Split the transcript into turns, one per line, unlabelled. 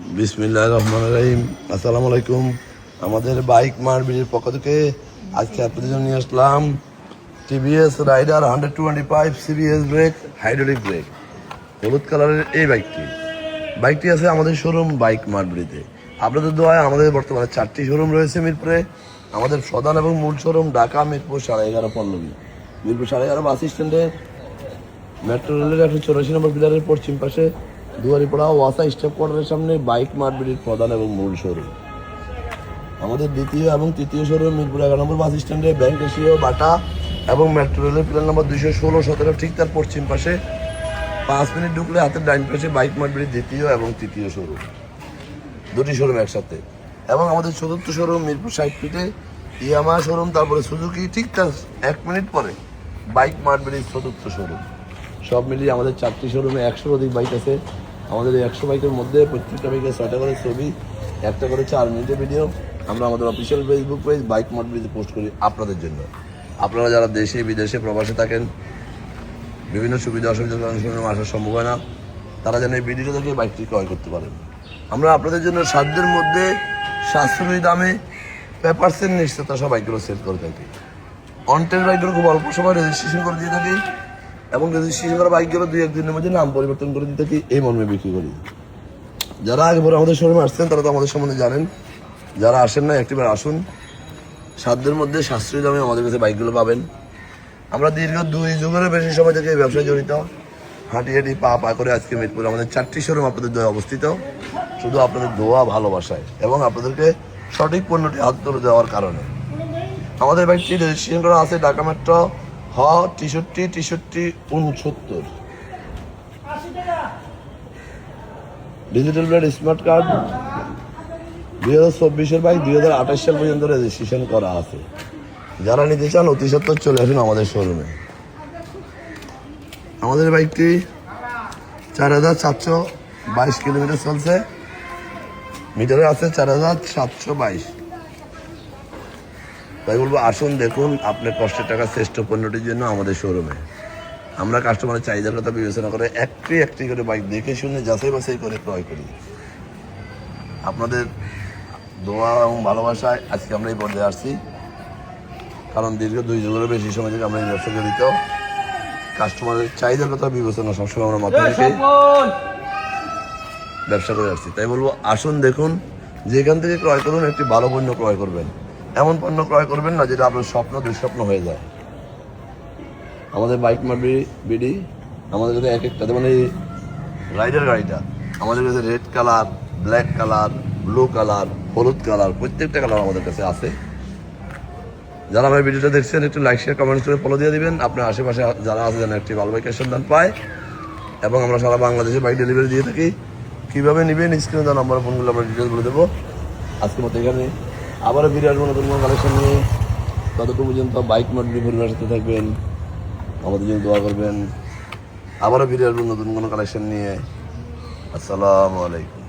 বিসমিল্লাহির রহমানির রহিম। আসসালামু আলাইকুম। আমাদের বাইক মার্বিলের পক্ষ থেকে আজকে আপনাদের জন্য নিয়ে আসলাম TVS Raider 125 CBS brake hydraulic brake হলুদ কালারের এই বাইকটি আছে আমাদের শোরুম বাইক মার্বিলিতে। আপনাদের দোয়ায় আমাদের বর্তমানে 4টি শোরুম রয়েছে মিরপুরে। আমাদের প্রধান এবং মূল শোরুম ঢাকা মিরপুর 11.5 পল্লবী, মিরপুর 11.5 বাস স্ট্যান্ডে মেট্রো রেলের 184 নম্বর পিলারের পশ্চিম পাশে দুয়ারিপাড়া ওয়াসা স্টেপ কোয়ার্টারের সামনে বাইক মার্বিলির প্রধান এবং মূল শোরুম। আমাদের দ্বিতীয় এবং তৃতীয় শোরুম মিরপুর 11 নম্বর বাস স্ট্যান্ডে ব্যাংক এশিয়া বাটা এবং মেট্রো রেলের পিলার নম্বর 216-17 ঠিক তার পশ্চিম পাশে 5 মিনিট ঢুকলে হাতের ডাইন পাশে বাইক মার্বিলির দ্বিতীয় এবং তৃতীয় শোরুম, দুটি শোরুম একসাথে। এবং আমাদের চতুর্থ শোরুম মিরপুর 60 ফিটে ইয়ামা শোরুম, তারপরে সুজুকি, ঠিক তার 1 মিনিট পরে বাইক মার্বিলির চতুর্থ শোরুম। সব মিলিয়ে আমাদের 4টি শোরুমে 100-র অধিক বাইক আছে। আমাদের এই 100 বাইকের মধ্যে প্রত্যেকটা বাইকের 6টা করে ছবি, একটা করে 4 মিনিটের ভিডিও আমরা আমাদের অফিসিয়াল ফেসবুক পেজ বাইক মার্বিলিতে পোস্ট করি আপনাদের জন্য। আপনারা যারা দেশে বিদেশে প্রবাসে থাকেন, বিভিন্ন সুবিধা অসুবিধার কারণে আসার সম্ভব হয় না, তারা যেন এই ভিডিওটা দেখে বাইকটি ক্রয় করতে পারেন। আমরা আপনাদের জন্য সাধ্যের মধ্যে সাশ্রয়ী দামে পেপারসের নিশ্চয়তা সব বাইকগুলো সেল করে থাকি। অনটেক বাইকগুলো খুব অল্প সময় রেজিস্ট্রেশন করে দিয়ে থাকি এবং রেজিস্ট্রেশন করা বাইকগুলো 2-1 দিনের মধ্যে নাম পরিবর্তন করে দিয়ে থাকি, এই মর্মে বিক্রি করি। যারা আগে পরে আমাদের শোরুমে আসছেন তারা তো আমাদের সম্বন্ধে জানেন, যারা আসেন না একটিবার আসুন, সাধ্যের মধ্যে সাশ্রয়ী দামে আমাদের কাছে বাইকগুলো পাবেন। আমরা দীর্ঘ 2 যুগেরও বেশি সময় থেকে এই ব্যবসায় জড়িত। হাঁটি হাঁটি পা পা করে আজকে মিরপুর আমাদের 4টি শোরুম আপনাদের দোয়া অবস্থিত, শুধু আপনাদের দোয়া ভালোবাসায় এবং আপনাদেরকে সঠিক পণ্যটি হাত তুলে দেওয়ার কারণে। আমাদের বাইকটি রেজিস্ট্রেশন করা আছে ঢাকা মেট্রো হ 63-63-69 ডিজিটাল প্লেট স্মার্ট কার্ড। 2024-এর বাইক 2028 সাল পর্যন্ত রেজিস্ট্রেশন করা আছে। যারা নিতে চান অতি সত্বর চলে আসুন আমাদের শোরুমে। আমাদের বাইকটি 4722 কিলোমিটার চলছে, মিটারে আছে 4722। তাই বলবো আসুন দেখুন আপনার কষ্টের টাকা শ্রেষ্ঠ পণ্যটির জন্য আমাদের শোরুমে। আমরা কাস্টমারের চাহিদার কথা বিবেচনা করে একটি করে বাইক দেখে শুনে যাচাই বাছাই করে ক্রয় করি। আপনাদের দোয়া এবং ভালোবাসায় আজকে আমরা এই পর্যায়ে আসছি, কারণ দীর্ঘ 2 যুগেরও বেশি সময় থেকে আমরা এই ব্যবসা জড়িত। কাস্টমারের চাহিদার কথা বিবেচনা সবসময় আমরা মাথায় রেখে ব্যবসা করে আসছি। তাই বলবো আসুন দেখুন, যেখান থেকে ক্রয় করুন একটি ভালো পণ্য ক্রয় করবেন, এমন পণ্য ক্রয় করবেন না যেটা আপনার স্বপ্ন দুঃস্বপ্ন হয়ে যায়। আমাদের বাইক মার্বিলি আমাদের কাছে একটা, যেমন এই রাইডার গাড়িটা আমাদের কাছে red colour, black colour, blue colour, হলুদ কালার, প্রত্যেকটা কালার আমাদের কাছে আছে। যারা আমার ভিডিওটা দেখছেন একটু লাইক শেয়ার কমেন্টস করে ফলো দিয়ে দিবেন। আপনার আশেপাশে যারা আছে যেন একটি ভালো বাইকের সন্ধান পায়। এবং আমরা সারা বাংলাদেশে বাইক ডেলিভারি দিয়ে থাকি। কীভাবে নেবেন স্ক্রিনে দেওয়া নম্বরে ফোনগুলো আমরা ডিটেলস বলে দেবো। আজকের মতো এখানে আবারও ফিরে আসবো নতুন কোনো কালেকশন নিয়ে। ততটুকু পর্যন্ত বাইক মার্বিলি পরিবারের সাথে থাকবেন, আমাদের জন্য দোয়া করবেন। আবারও ফিরে আসবো নতুন কোনো কালেকশন নিয়ে। আসসালামু আলাইকুম।